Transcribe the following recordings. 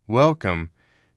Welcome.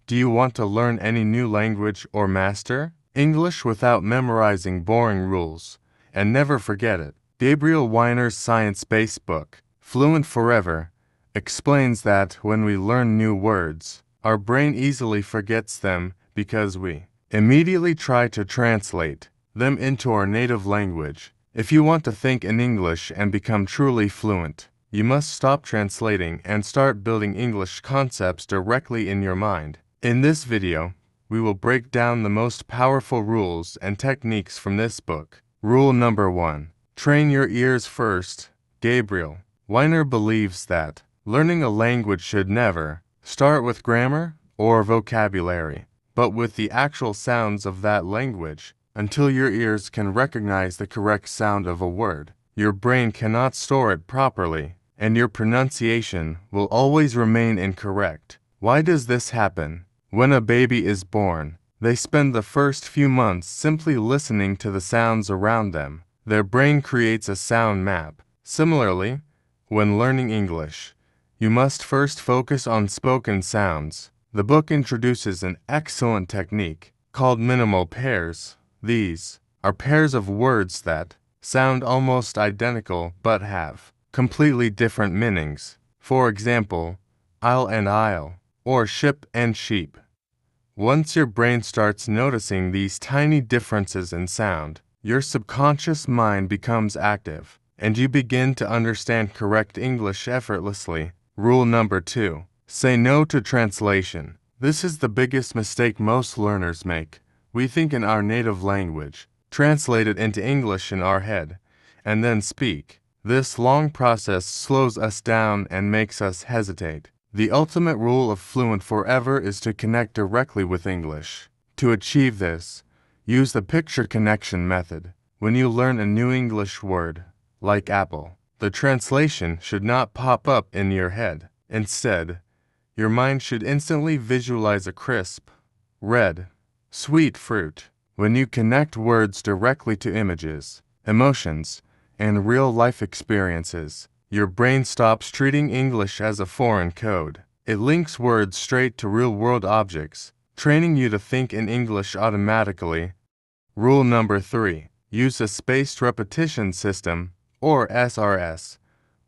Do you want to learn any new language or master English without memorizing boring rules? And never forget it. Gabriel Weiner's science-based book, Fluent Forever, explains that when we learn new words, our brain easily forgets them because we immediately try to translate them into our native language. If you want to think in English and become truly fluent, you must stop translating and start building English concepts directly in your mind. In this video, we will break down the most powerful rules and techniques from this book. Rule number 1. Train your ears first. Gabriel Weiner believes that learning a language should never start with grammar or vocabulary, but with the actual sounds of that language. Until your ears can recognize the correct sound of a word, your brain cannot store it properly, and your pronunciation will always remain incorrect. Why does this happen? When a baby is born, they spend the first few months simply listening to the sounds around them. Their brain creates a sound map. Similarly, when learning English, you must first focus on spoken sounds. The book introduces an excellent technique called minimal pairs. These are pairs of words that sound almost identical but have completely different meanings. For example, I'll and I'll, or ship and sheep. Once your brain starts noticing these tiny differences in sound, your subconscious mind becomes active, and you begin to understand correct English effortlessly. Rule number 2. Say no to translation. This is the biggest mistake most learners make. We think in our native language, translate it into English in our head, and then speak. This long process slows us down and makes us hesitate. The ultimate rule of Fluent Forever is to connect directly with English. To achieve this, use the picture connection method. When you learn a new English word, like apple, the translation should not pop up in your head. Instead, your mind should instantly visualize a crisp, red, sweet fruit. When you connect words directly to images, emotions, and real-life experiences, your brain stops treating English as a foreign code. It links words straight to real-world objects, training you to think in English automatically. Rule number 3. Use a spaced repetition system, or SRS.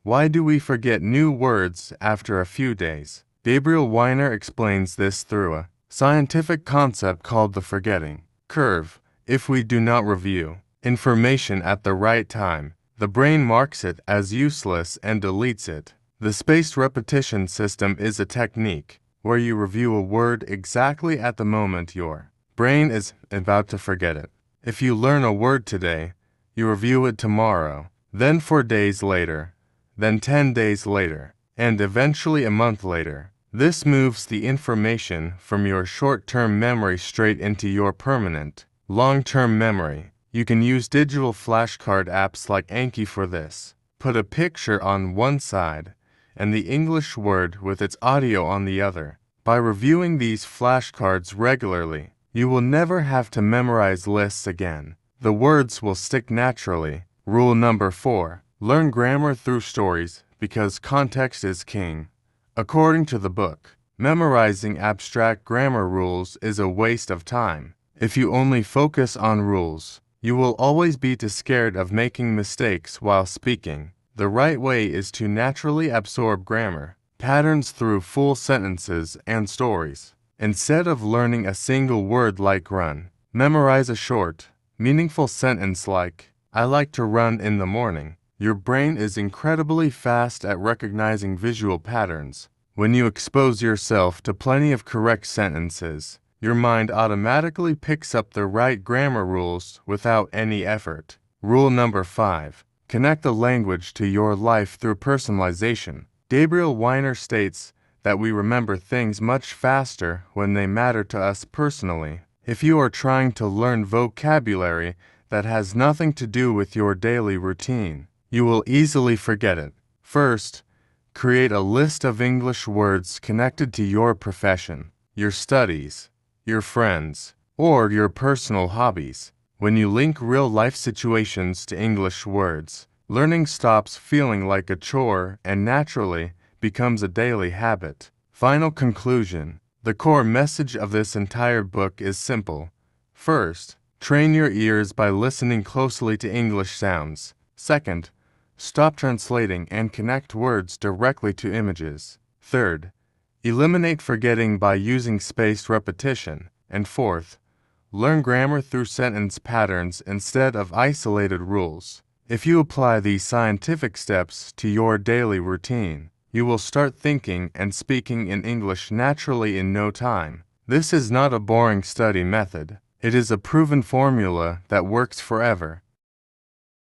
Why do we forget new words after a few days? Gabriel Weiner explains this through a scientific concept called the forgetting curve. If we do not review information at the right time, the brain marks it as useless and deletes it. The spaced repetition system is a technique where you review a word exactly at the moment your brain is about to forget it. If you learn a word today, you review it tomorrow, then 4 days later, then 10 days later, and eventually a month later. This moves the information from your short-term memory straight into your permanent, long-term memory. You can use digital flashcard apps like Anki for this. Put a picture on one side and the English word with its audio on the other. By reviewing these flashcards regularly, you will never have to memorize lists again. The words will stick naturally. Rule number 4. Learn grammar through stories because context is king. According to the book, memorizing abstract grammar rules is a waste of time. If you only focus on rules, you will always be too scared of making mistakes while speaking. The right way is to naturally absorb grammar patterns through full sentences and stories. Instead of learning a single word like run, memorize a short, meaningful sentence like, I like to run in the morning. Your brain is incredibly fast at recognizing visual patterns. When you expose yourself to plenty of correct sentences, your mind automatically picks up the right grammar rules without any effort. Rule number 5. Connect the language to your life through personalization. Gabriel Weiner states that we remember things much faster when they matter to us personally. If you are trying to learn vocabulary that has nothing to do with your daily routine, you will easily forget it. First, create a list of English words connected to your profession, your studies, your friends, or your personal hobbies. When you link real-life situations to English words, learning stops feeling like a chore and naturally becomes a daily habit. Final conclusion. The core message of this entire book is simple. First, train your ears by listening closely to English sounds. Second, stop translating and connect words directly to images. Third, eliminate forgetting by using spaced repetition. And fourth, learn grammar through sentence patterns instead of isolated rules. If you apply these scientific steps to your daily routine, you will start thinking and speaking in English naturally in no time. This is not a boring study method. It is a proven formula that works forever.